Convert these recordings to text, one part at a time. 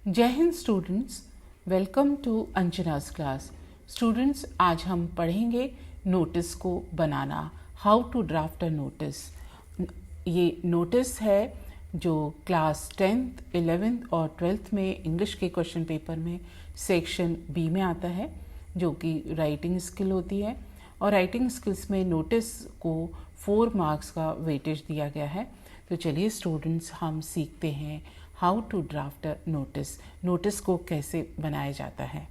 जय Hind students, welcome to Anjana's class. Students, आज हम पढ़ेंगे नोटिस को बनाना, how to draft a notice. ये नोटिस है जो क्लास 10th, 11th और 12th में इंग्लिश के क्वेश्चन पेपर में सेक्शन बी में आता है, जो कि राइटिंग स्किल होती है। और राइटिंग स्किल्स में नोटिस को 4 मार्क्स का वेटेज दिया गया है। तो चलिए स्टूडेंट्स, हम सीखते हैं how to draft a notice, notice को कैसे बनाया जाता है।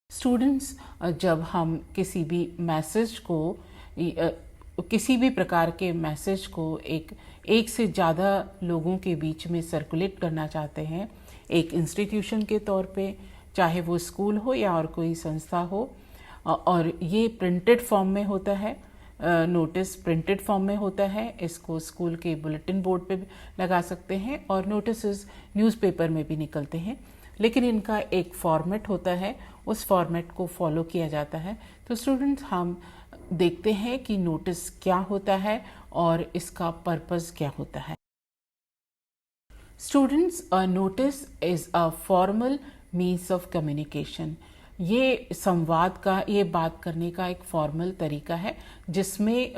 स्टूडेंट्स, जब हम किसी भी मैसेज को किसी भी प्रकार के मैसेज को एक से ज़्यादा लोगों के बीच में सर्कुलेट करना चाहते हैं, एक इंस्टीट्यूशन के तौर पे, चाहे वो स्कूल हो या और कोई संस्था हो, और ये प्रिंटेड फॉर्म में होता है। नोटिस प्रिंटेड फॉर्म में होता है। इसको स्कूल के बुलेटिन बोर्ड पे लगा सकते हैं और नोटिस न्यूज़पेपर में भी निकलते हैं, लेकिन इनका एक फॉर्मेट होता है, उस फॉर्मेट को फॉलो किया जाता है। तो स्टूडेंट्स, हम देखते हैं कि नोटिस क्या होता है और इसका पर्पस क्या होता है। Students, notice is a formal means of communication. ये संवाद का, ये बात करने का एक फॉर्मल तरीका है, जिसमें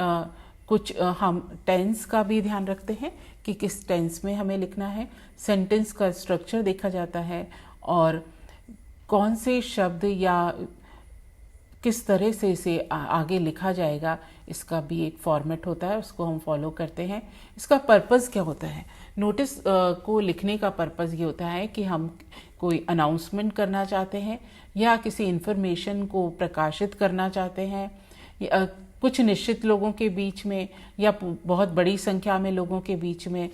कुछ हम टेंस का भी ध्यान रखते हैं कि किस टेंस में हमें लिखना है। सेंटेंस का स्ट्रक्चर देखा जाता है और कौन से शब्द या किस तरह से इसे आगे लिखा जाएगा, इसका भी एक फॉर्मेट होता है, उसको हम फॉलो करते हैं। इसका पर्पस क्या होता है? नोटिस को लिखने का पर्पस ये होता है कि हम कोई अनाउंसमेंट करना चाहते हैं या किसी इन्फॉर्मेशन को प्रकाशित करना चाहते हैं, कुछ निश्चित लोगों के बीच में या बहुत बड़ी संख्या में लोगों के बीच में।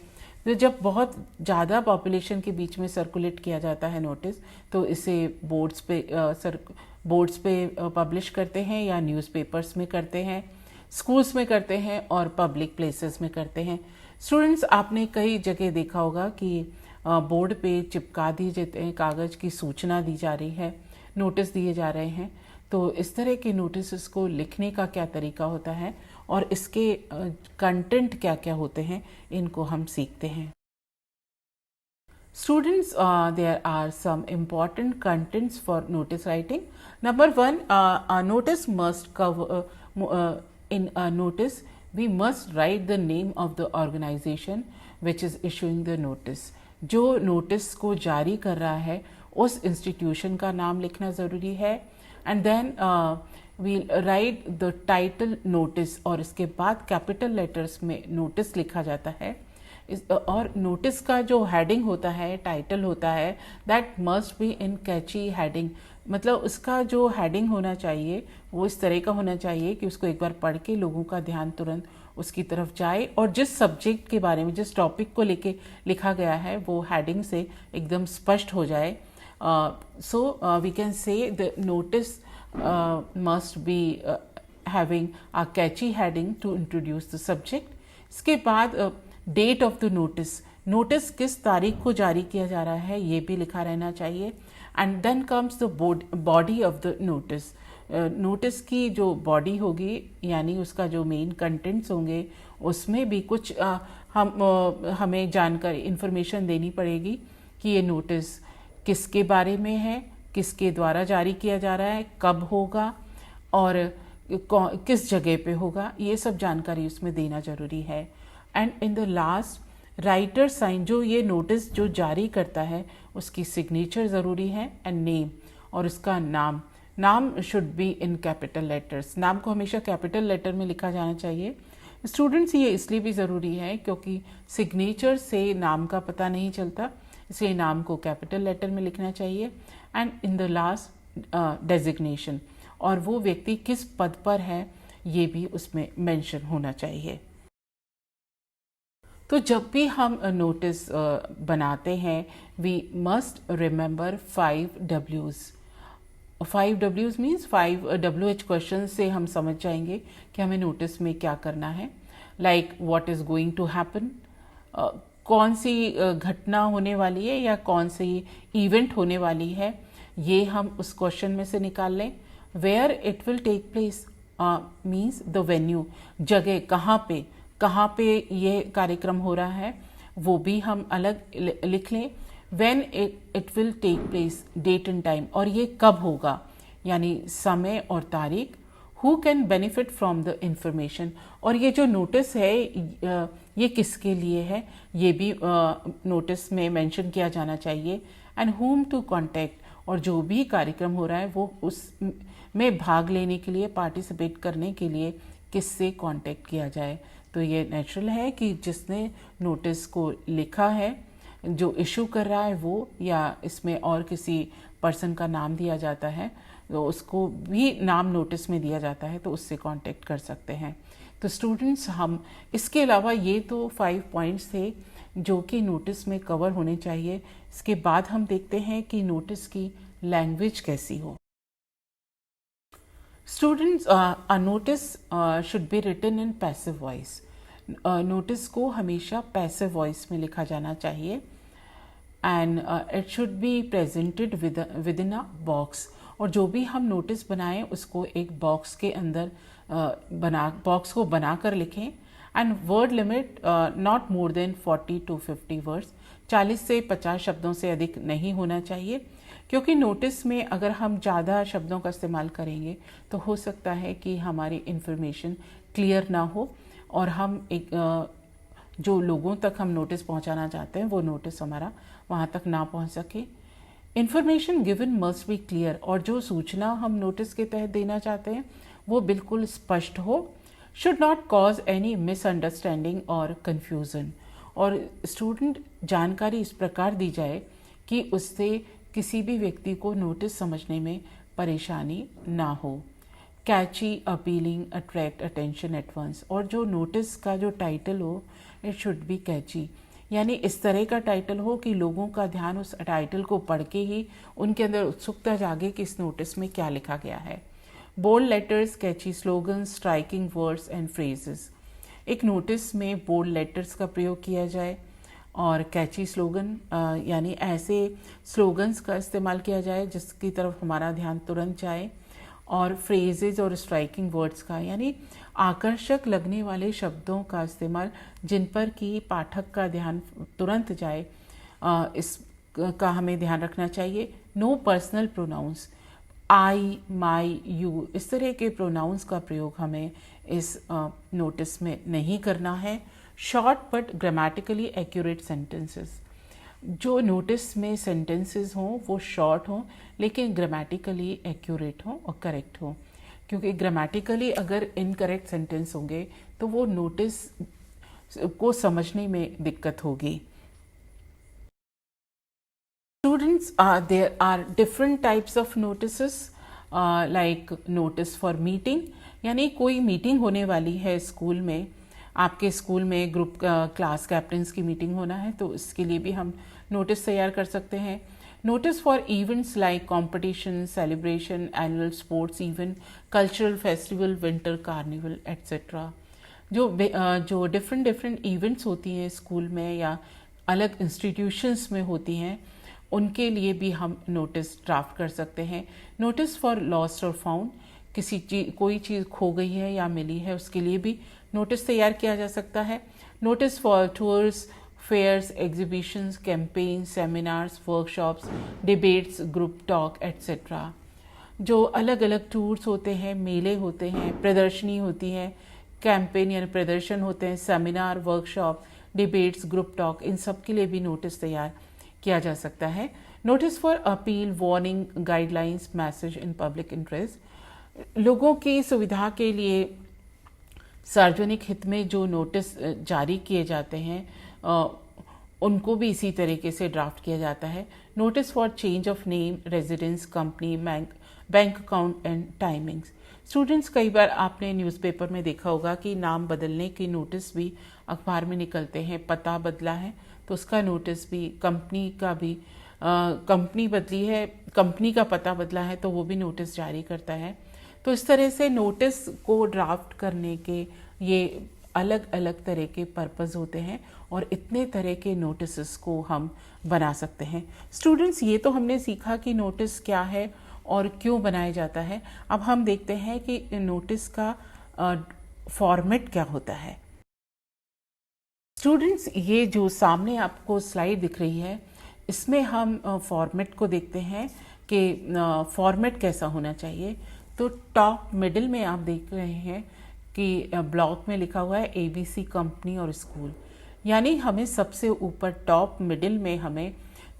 तो जब बहुत ज़्यादा पॉपुलेशन के बीच में सर्कुलेट किया जाता है नोटिस, तो इसे बोर्ड्स पे पब्लिश करते हैं या न्यूज़पेपर्स में करते हैं, स्कूल्स में करते हैं और पब्लिक प्लेसेस में करते हैं। स्टूडेंट्स, आपने कई जगह देखा होगा कि बोर्ड पे चिपका दिए जाते हैं, कागज़ की सूचना दी जा रही है, नोटिस दिए जा रहे हैं। तो इस तरह के नोटिस को लिखने का क्या तरीका होता है और इसके कंटेंट क्या क्या होते हैं, इनको हम सीखते हैं। Students, there are some important contents for notice writing. Number one, a notice must cover, in a notice, we must write the name of the organization which is issuing the notice. जो notice को जारी कर रहा है, उस institution का नाम लिखना ज़रूरी है। And then we write the title notice, और इसके बाद कैपिटल लेटर्स में नोटिस लिखा जाता है। और नोटिस का जो हेडिंग होता है, टाइटल होता है, that must be in catchy heading. मतलब उसका जो हेडिंग होना चाहिए वो इस तरह का होना चाहिए कि उसको एक बार पढ़ के लोगों का ध्यान तुरंत उसकी तरफ जाए, और जिस सब्जेक्ट के बारे में, जिस टॉपिक को लेके लिखा गया है, वो हेडिंग से एकदम स्पष्ट हो जाए। So we can say the notice must be having a catchy heading to introduce the subject. इसके बाद date of the notice, notice किस तारीख को जारी किया जा रहा है, ये भी लिखा रहना चाहिए। And then comes the body of the notice. Notice की जो बॉडी होगी, यानी उसका जो मेन कंटेंट्स होंगे, उसमें भी कुछ हमें जानकारी, इंफॉर्मेशन देनी पड़ेगी कि ये नोटिस किसके बारे में है, किसके द्वारा जारी किया जा रहा है, कब होगा और किस जगह पे होगा, ये सब जानकारी उसमें देना जरूरी है। And in the last, writer sign, जो ये नोटिस जो जारी करता है उसकी सिग्नेचर ज़रूरी है, एंड नेम, और उसका नाम should be in capital letters. नाम को हमेशा कैपिटल लेटर में लिखा जाना चाहिए। स्टूडेंट्स, ये इसलिए भी ज़रूरी है क्योंकि सिग्नेचर से नाम का पता नहीं चलता, इसलिए नाम को कैपिटल लेटर में लिखना चाहिए। And in the last, designation, और वो व्यक्ति किस पद पर है ये भी उसमें मेंशन होना चाहिए। तो जब भी हम नोटिस बनाते हैं, we must remember 5 W's। 5 W's means 5 WH question से हम समझ जाएंगे कि हमें नोटिस में क्या करना है। Like what is going to happen, कौन सी घटना होने वाली है या कौन सी इवेंट होने वाली है, ये हम उस क्वेश्चन में से निकाल लें। Where it will take place means the venue, जगह, कहाँ पे ये कार्यक्रम हो रहा है, वो भी हम अलग लिख लें। When it will take place, date and time, और ये कब होगा यानी समय और तारीख। Who can benefit from the information, और ये जो नोटिस है ये किसके लिए है ये भी नोटिस में मेंशन किया जाना चाहिए। एंड होम टू कॉन्टैक्ट, और जो भी कार्यक्रम हो रहा है वो उस में भाग लेने के लिए, पार्टिसिपेट करने के लिए किससे कांटेक्ट किया जाए। तो ये नेचुरल है कि जिसने नोटिस को लिखा है, जो इशू कर रहा है वो, या इसमें और किसी पर्सन का नाम दिया जाता है तो उसको भी नाम नोटिस में दिया जाता है, तो उससे कांटेक्ट कर सकते हैं। तो स्टूडेंट्स, हम इसके अलावा ये तो 5 पॉइंट्स थे जो कि नोटिस में कवर होने चाहिए। इसके बाद हम देखते हैं कि नोटिस की लैंग्वेज कैसी हो। Students, a notice should be written in passive voice. Notice को हमेशा पैसिव वॉइस में लिखा जाना चाहिए। And it should be presented with in a box, और जो भी हम नोटिस बनाएं उसको एक बॉक्स के अंदर बॉक्स को बनाकर लिखें। And word limit not more than 40 to 50 words, 40 से 50 शब्दों से अधिक नहीं होना चाहिए, क्योंकि नोटिस में अगर हम ज़्यादा शब्दों का इस्तेमाल करेंगे तो हो सकता है कि हमारी इन्फॉर्मेशन क्लियर ना हो और हम एक जो लोगों तक हम नोटिस पहुंचाना चाहते हैं वो नोटिस हमारा वहां तक ना पहुंच सके। Information given must be clear, और जो सूचना हम नोटिस के तहत देना चाहते हैं वो बिल्कुल स्पष्ट हो। Should not cause any misunderstanding और कन्फ्यूज़न, और स्टूडेंट जानकारी इस प्रकार दी जाए कि उससे किसी भी व्यक्ति को नोटिस समझने में परेशानी ना हो। Catchy, appealing, attract attention at once, और जो नोटिस का जो टाइटल हो इट शुड बी कैची, यानी इस तरह का टाइटल हो कि लोगों का ध्यान उस टाइटल को पढ़ के ही उनके अंदर उत्सुकता जागे कि इस नोटिस में क्या लिखा गया है। Bold letters, catchy slogan, striking words and phrases, एक नोटिस में बोल्ड लेटर्स का प्रयोग किया जाए और कैची स्लोगन यानी ऐसे स्लोगन्स का इस्तेमाल किया जाए जिसकी तरफ हमारा ध्यान तुरंत जाए, और फ्रेजेस और स्ट्राइकिंग वर्ड्स का यानी आकर्षक लगने वाले शब्दों का इस्तेमाल जिन पर कि पाठक का ध्यान तुरंत जाए, इस का हमें ध्यान रखना चाहिए। No personal pronouns, I, my, you, इस तरह के प्रोनाउंस का प्रयोग हमें इस नोटिस में नहीं करना है। Short but grammatically accurate sentences, जो नोटिस में सेंटेंसेस हों वो शॉर्ट हों लेकिन ग्रामेटिकली एक्यूरेट हों और करेक्ट हों, क्योंकि ग्रामेटिकली अगर इनकरेक्ट सेंटेंस होंगे तो वो नोटिस को समझने में दिक्कत होगी। Students, there are different types of notices, like notice for meeting, यानी कोई मीटिंग होने वाली है स्कूल में, आपके स्कूल में ग्रुप क्लास कैप्टन्स की मीटिंग होना है तो इसके लिए भी हम नोटिस तैयार कर सकते हैं। Notice for events like competition, celebration, annual sports event, cultural festival, winter carnival etcetera, जो डिफरेंट इवेंट्स होती हैं स्कूल में या अलग इंस्टीट्यूशंस में होती हैं उनके लिए भी हम नोटिस ड्राफ्ट कर सकते हैं। नोटिस फॉर लॉस्ट और फाउंड, कोई चीज़ खो गई है या मिली है उसके लिए भी नोटिस तैयार किया जा सकता है। Notice for tours, fairs, exhibitions, campaign, seminars, workshops, debates, group talk etcetera, जो अलग अलग टूर्स होते हैं, मेले होते हैं, प्रदर्शनी होती है, कैंपेन यानी प्रदर्शन होते हैं, seminar, workshop, debates, group talk, इन सब के लिए भी नोटिस तैयार किया जा सकता है। Notice for appeal, warning, guidelines, message in public interest, लोगों की सुविधा के लिए सार्वजनिक हित में जो नोटिस जारी किए जाते हैं उनको भी इसी तरीके से ड्राफ्ट किया जाता है। Notice for change of name, residence, company, bank account and timings, students कई बार आपने न्यूज़पेपर में देखा होगा कि नाम बदलने के नोटिस भी अखबार में निकलते हैं। पता बदला है तो उसका नोटिस भी, कंपनी का भी, कंपनी बदली है, कंपनी का पता बदला है तो वो भी नोटिस जारी करता है। तो इस तरह से नोटिस को ड्राफ्ट करने के ये अलग अलग तरह के पर्पस होते हैं और इतने तरह के नोटिस को हम बना सकते हैं। स्टूडेंट्स, ये तो हमने सीखा कि नोटिस क्या है और क्यों बनाया जाता है। अब हम देखते हैं कि नोटिस का फॉर्मेट क्या होता है। स्टूडेंट्स, ये जो सामने आपको स्लाइड दिख रही है इसमें हम फॉर्मेट को देखते हैं कि फॉर्मेट कैसा होना चाहिए। तो टॉप मिडिल में आप देख रहे हैं कि ब्लॉक में लिखा हुआ है ABC कंपनी और स्कूल, यानी हमें सबसे ऊपर टॉप मिडिल में हमें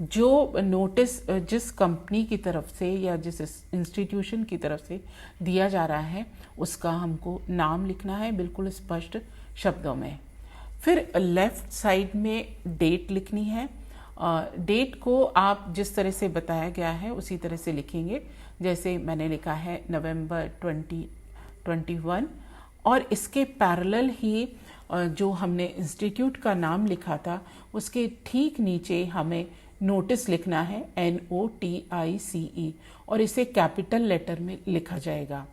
जो नोटिस जिस कंपनी की तरफ से या जिस इंस्टीट्यूशन की तरफ से दिया जा रहा है उसका हमको नाम लिखना है बिल्कुल स्पष्ट शब्दों में। फिर लेफ्ट साइड में डेट लिखनी है। डेट को आप जिस तरह से बताया गया है उसी तरह से लिखेंगे, जैसे मैंने लिखा है नवंबर 2021, और इसके पैरेलल ही जो हमने इंस्टीट्यूट का नाम लिखा था उसके ठीक नीचे हमें नोटिस लिखना है NOTICE, और इसे कैपिटल लेटर में लिखा जाएगा।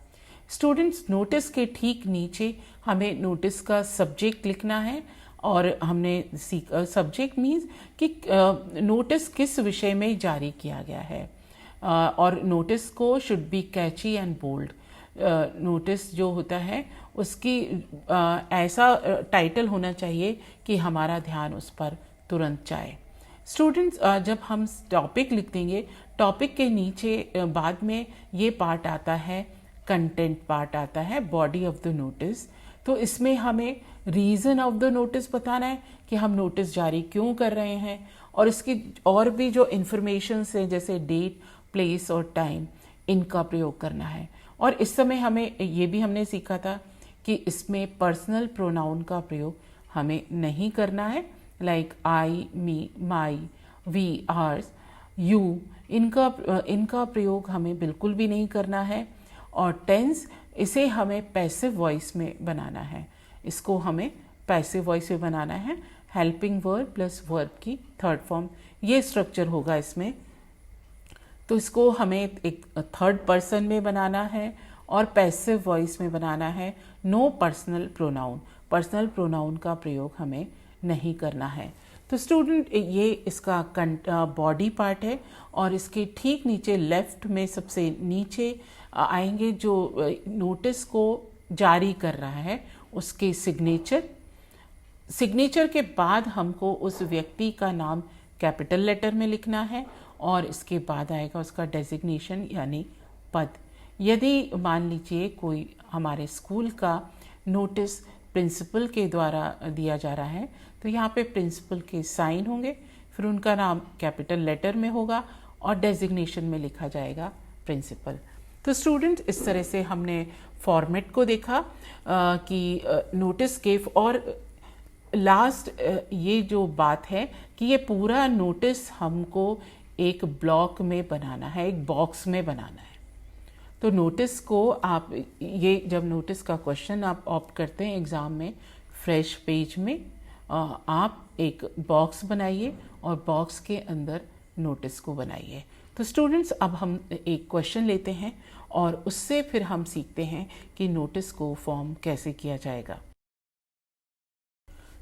स्टूडेंट्स, नोटिस के ठीक नीचे हमें नोटिस का सब्जेक्ट लिखना है, और हमने सब्जेक्ट मीन्स कि नोटिस किस विषय में जारी किया गया है, और नोटिस को should be catchy and bold. Notice जो होता है उसकी ऐसा टाइटल होना चाहिए कि हमारा ध्यान उस पर तुरंत जाए। स्टूडेंट्स, जब हम टॉपिक लिख देंगे, टॉपिक के नीचे बाद में ये पार्ट आता है, कंटेंट पार्ट आता है, बॉडी ऑफ द नोटिस। तो इसमें हमें रीज़न ऑफ द नोटिस बताना है कि हम नोटिस जारी क्यों कर रहे हैं, और इसकी और भी जो इन्फॉर्मेशन है जैसे डेट, प्लेस और टाइम, इनका प्रयोग करना है। और इस समय हमें ये भी हमने सीखा था कि इसमें पर्सनल प्रोनाउन का प्रयोग हमें नहीं करना है, like I, me, my, we, ours, you, इनका प्रयोग हमें बिल्कुल भी नहीं करना है। और टेंस, इसे हमें पैसिव वॉइस में बनाना है, इसको हमें पैसिव वॉइस में बनाना है। हेल्पिंग वर्ब प्लस वर्ब की थर्ड फॉर्म, ये स्ट्रक्चर होगा इसमें। तो इसको हमें एक थर्ड पर्सन में बनाना है और पैसिव वॉइस में बनाना है। No personal pronoun, personal pronoun का प्रयोग हमें नहीं करना है। तो स्टूडेंट, ये इसका बॉडी पार्ट है, और इसके ठीक नीचे लेफ्ट में सबसे नीचे आएंगे जो नोटिस को जारी कर रहा है उसके सिग्नेचर के बाद हमको उस व्यक्ति का नाम कैपिटल लेटर में लिखना है, और इसके बाद आएगा उसका डेजिग्नेशन यानी पद। यदि मान लीजिए कोई हमारे स्कूल का नोटिस प्रिंसिपल के द्वारा दिया जा रहा है, तो यहाँ पे प्रिंसिपल के साइन होंगे, फिर उनका नाम कैपिटल लेटर में होगा और डेजिग्नेशन में लिखा जाएगा प्रिंसिपल। तो स्टूडेंट, इस तरह से हमने फॉर्मेट को देखा कि नोटिस गिव, और लास्ट ये जो बात है कि ये पूरा नोटिस हमको एक ब्लॉक में बनाना है, एक बॉक्स में बनाना है। तो नोटिस को आप ये जब नोटिस का क्वेश्चन आप ऑप्ट करते हैं एग्ज़ाम में, फ्रेश पेज में आप एक बॉक्स बनाइए और बॉक्स के अंदर नोटिस को बनाइए। तो स्टूडेंट्स, अब हम एक क्वेश्चन लेते हैं और उससे फिर हम सीखते हैं कि नोटिस को फॉर्म कैसे किया जाएगा।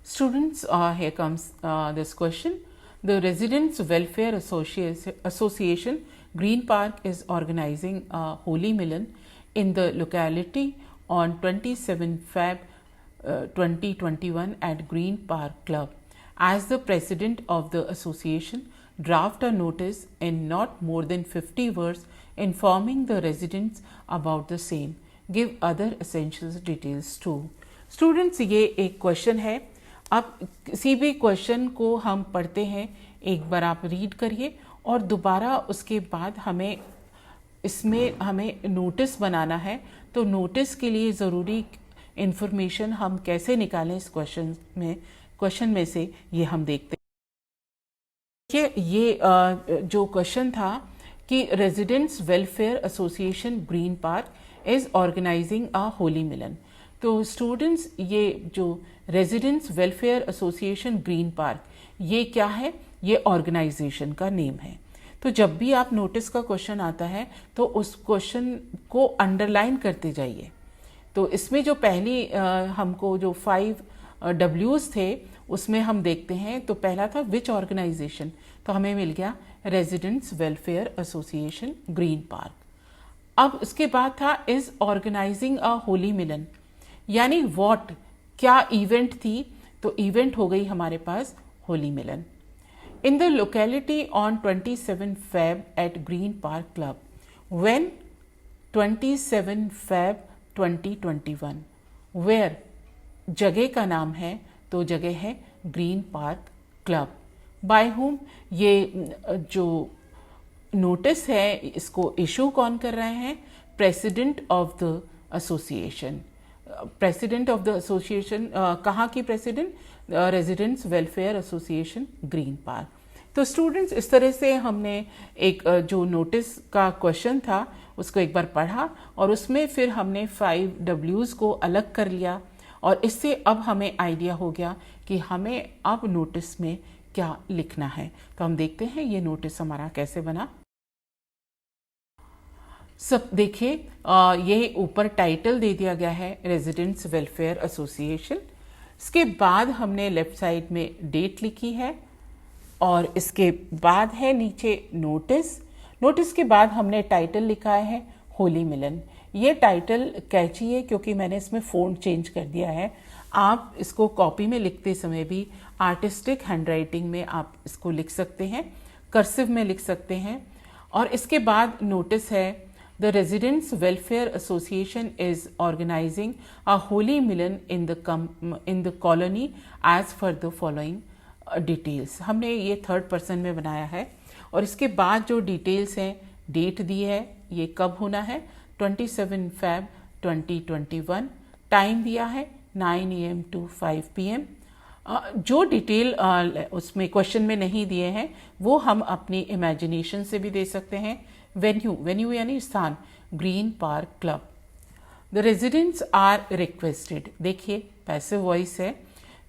Students, here comes this question. The Residents Welfare Association Green Park is organizing a Holy Milan in the locality on 27 Feb 2021 at Green Park Club. As the president of the association, draft a notice in not more than 50 words informing the residents about the same. Give other essential details too. Students, ये एक question है। अब किसी भी question को हम पढ़ते हैं, एक बार आप रीड करिए और दोबारा उसके बाद हमें नोटिस बनाना है। तो नोटिस के लिए ज़रूरी इन्फॉर्मेशन हम कैसे निकालें इस क्वेश्चन में से, ये हम देखते हैं। ये जो क्वेश्चन था कि residents welfare association Green Park is organising a Holi Milan. तो स्टूडेंट्स, ये जो residents welfare association Green Park, ये क्या है? ये ऑर्गेनाइजेशन का नेम है। तो जब भी आप नोटिस का क्वेश्चन आता है तो उस क्वेश्चन को अंडरलाइन करते जाइए। तो इसमें जो पहली हमको जो 5 W's थे उसमें हम देखते हैं। तो पहला था विच ऑर्गेनाइजेशन, तो हमें मिल गया residents welfare association Green park. अब इसके बाद था इज ऑर्गेनाइजिंग अ होली मिलन, यानी व्हाट, क्या इवेंट थी? तो इवेंट हो गई हमारे पास होली मिलन। in the locality on 27 Feb at Green Park Club. When? 27 Feb 2021. Where? जगह का नाम है तो जगह है green park club. By whom? ये जो नोटिस है इसको इशू कौन कर रहे हैं? President of the association. President of the association कहाँ की president? Residents welfare association Green park. तो स्टूडेंट्स इस तरह से हमने एक जो नोटिस का क्वेश्चन था उसको एक बार पढ़ा और उसमें फिर हमने 5 W's को अलग कर लिया और इससे अब हमें आइडिया हो गया कि हमें अब नोटिस में क्या लिखना है. तो हम देखते हैं ये नोटिस हमारा कैसे बना. सब देखिए ये ऊपर टाइटल दे दिया गया है रेजिडेंट्स वेलफेयर एसोसिएशन. इसके बाद हमने लेफ्ट साइड में डेट लिखी है और इसके बाद है नीचे नोटिस. नोटिस के बाद हमने टाइटल लिखा है होली मिलन. ये टाइटल कैची है क्योंकि मैंने इसमें फ़ॉन्ट चेंज कर दिया है. आप इसको कॉपी में लिखते समय भी आर्टिस्टिक हैंडराइटिंग में आप इसको लिख सकते हैं, कर्सिव में लिख सकते हैं. और इसके बाद नोटिस है The Residents Welfare Association is organizing a holy milan in the colony as per the following details. हमने ये 3rd person में बनाया है और इसके बाद जो डिटेल्स हैं डेट दी है ये कब होना है 27 Feb 2021. टाइम दिया है 9 AM to 5 PM. जो डिटेल उसमें क्वेश्चन में नहीं दिए हैं वो हम अपनी इमेजिनेशन से भी दे सकते हैं. वेन्यू यानी स्थान green park club. The residents are requested. देखिए पैसिव वॉइस है.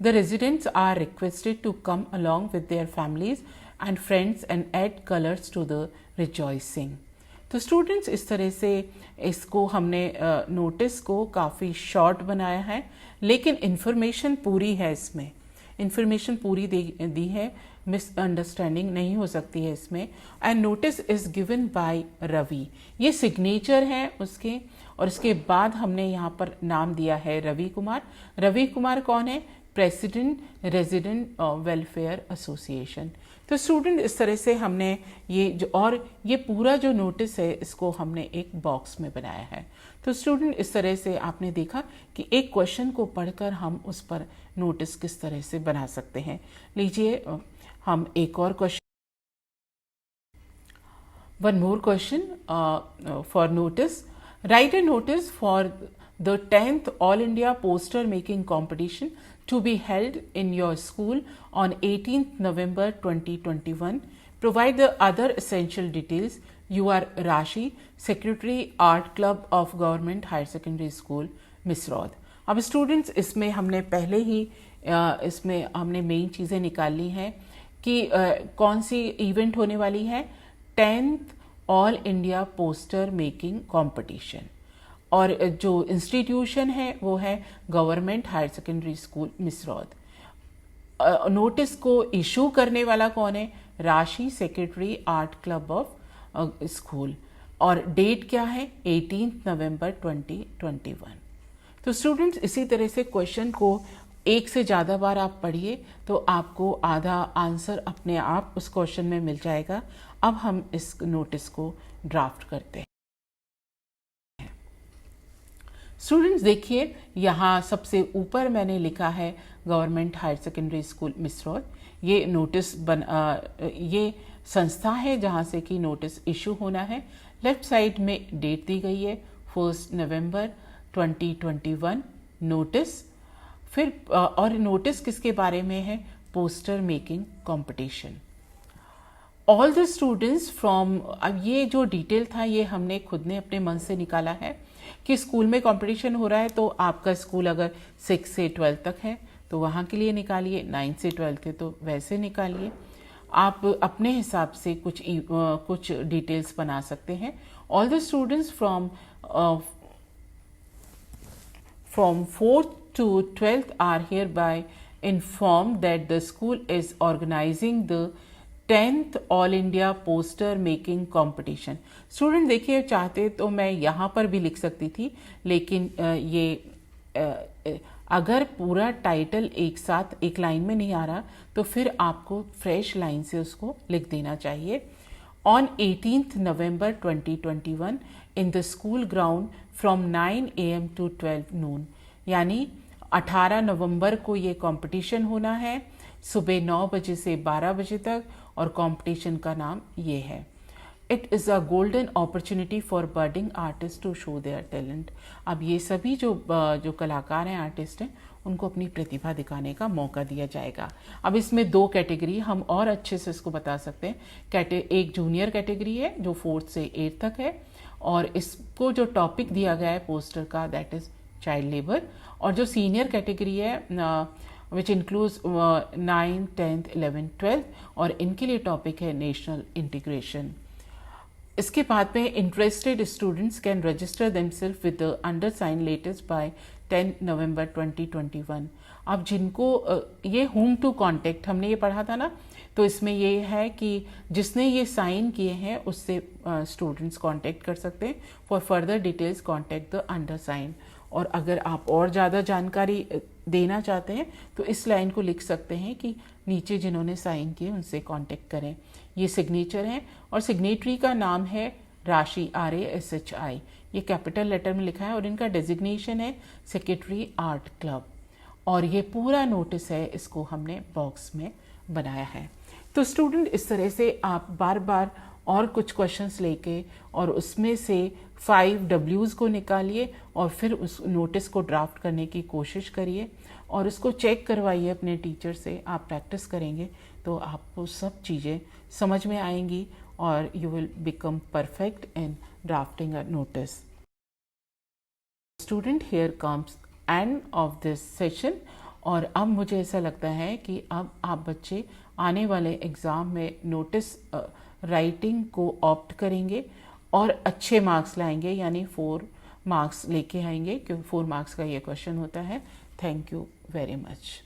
The residents are requested to come along with their families and friends and add colours to the rejoicing. तो स्टूडेंट्स इस तरह से इसको हमने नोटिस को काफ़ी शॉर्ट बनाया है लेकिन इन्फॉर्मेशन पूरी है. इसमें इन्फॉर्मेशन पूरी दी है, मिसअंडरस्टैंडिंग नहीं हो सकती है इसमें. And notice is given by Ravi. ये सिग्नेचर है उसके और इसके बाद हमने यहाँ पर नाम दिया है रवि कुमार. रवि कुमार कौन है? President resident welfare association. तो स्टूडेंट इस तरह से हमने ये पूरा जो नोटिस है इसको हमने एक बॉक्स में बनाया है. तो स्टूडेंट इस तरह से आपने देखा कि एक क्वेश्चन को पढ़कर हम उस पर नोटिस किस तरह से बना सकते हैं. लीजिए हम एक और question. One more question for notice. Right a notice for the 10th All India Poster Making Competition to be held in your school on 18th November 2021. Provide the other essential details. You are Rashi, Secretary Art Club of Government Higher Secondary School, Misrod. अब students इसमें हमने पहले ही इसमें हमने main चीज़ें निकाली हैं कि कौन सी इवेंट होने वाली है. 10th All India Poster Making Competition और जो इंस्टीट्यूशन है वो है government higher secondary school Misrod. Notice को इशू करने वाला कौन है? Rashi, secretary art club of school. और डेट क्या है? 18 नवंबर 2021. तो स्टूडेंट्स इसी तरह से क्वेश्चन को एक से ज़्यादा बार आप पढ़िए तो आपको आधा आंसर अपने आप उस क्वेश्चन में मिल जाएगा. अब हम इस नोटिस को ड्राफ्ट करते हैं. स्टूडेंट्स देखिए यहाँ सबसे ऊपर मैंने लिखा है government higher secondary school Misrod. ये नोटिस ये संस्था है जहाँ से कि नोटिस इशू होना है. लेफ्ट साइड में डेट दी गई है 1 नवंबर 2021 नोटिस. फिर और नोटिस किसके बारे में है? Poster making competition. All the students from, अब ये जो डिटेल था ये हमने खुद ने अपने मन से निकाला है कि स्कूल में कंपटीशन हो रहा है तो आपका स्कूल अगर 6 से 12 तक है तो वहाँ के लिए निकालिए, 9 से 12 के तो वैसे निकालिए. आप अपने हिसाब से कुछ डिटेल्स बना सकते हैं. All the students from 4th to 12th are hereby informed that the school is organizing the 10th all India poster making competition. Student देखिए चाहते तो मैं यहाँ पर भी लिख सकती थी लेकिन ये अगर पूरा टाइटल एक साथ एक लाइन में नहीं आ रहा तो फिर आपको फ्रेश लाइन से उसको लिख देना चाहिए। On 18th November 2021 in the school ground from 9 AM to 12 noon, यानी 18 नवंबर को ये कंपटीशन होना है सुबह 9 बजे से 12 बजे तक, और कंपटीशन का नाम ये है। It is a golden opportunity for budding artist to show their talent. अब ये सभी जो कलाकार हैं, आर्टिस्ट हैं, उनको अपनी प्रतिभा दिखाने का मौका दिया जाएगा। अब इसमें 2 कैटेगरी हम और अच्छे से इसको बता सकते हैं। एक जूनियर कैटेगरी है जो 4th से 8th तक है, और इसको जो टॉपिक दिया गया है पोस्टर का, दैट इज़ चाइल्ड लेबर। और जो सीनियर कैटेगरी है which includes 9, 10th, 11th, 12th, और इनके लिए टॉपिक है नेशनल इंटीग्रेशन। इसके बाद में interested students can register themselves with the undersigned latest by 10 November 2021। अब जिनको ये होम टू कॉन्टेक्ट हमने ये पढ़ा था ना, तो इसमें ये है कि जिसने ये साइन किए हैं उससे स्टूडेंट्स कांटेक्ट कर सकते हैं। For further details contact the undersigned. और अगर आप और ज़्यादा जानकारी देना चाहते हैं तो इस लाइन को लिख सकते हैं कि नीचे जिन्होंने साइन किए उनसे कांटेक्ट करें। ये सिग्नेचर हैं, और सिग्नेटरी का नाम है राशि, RASHI। ये कैपिटल लेटर में लिखा है, और इनका डेजिग्नेशन है सेक्रेटरी आर्ट क्लब। और ये पूरा नोटिस है, इसको हमने बॉक्स में बनाया है। तो स्टूडेंट, इस तरह से आप बार बार और कुछ क्वेश्चंस लेके और उसमें से 5 W's को निकालिए और फिर उस नोटिस को ड्राफ्ट करने की कोशिश करिए और उसको चेक करवाइए अपने टीचर से। आप प्रैक्टिस करेंगे तो आपको सब चीज़ें समझ में आएंगी और you will become perfect in drafting a notice. Student, here comes end of this session. और अब मुझे ऐसा लगता है कि अब आप बच्चे आने वाले एग्ज़ाम में नोटिस राइटिंग को ऑप्ट करेंगे और अच्छे मार्क्स लाएंगे, यानी 4 मार्क्स लेके आएंगे, क्योंकि 4 मार्क्स का ये क्वेश्चन होता है। Thank you very much.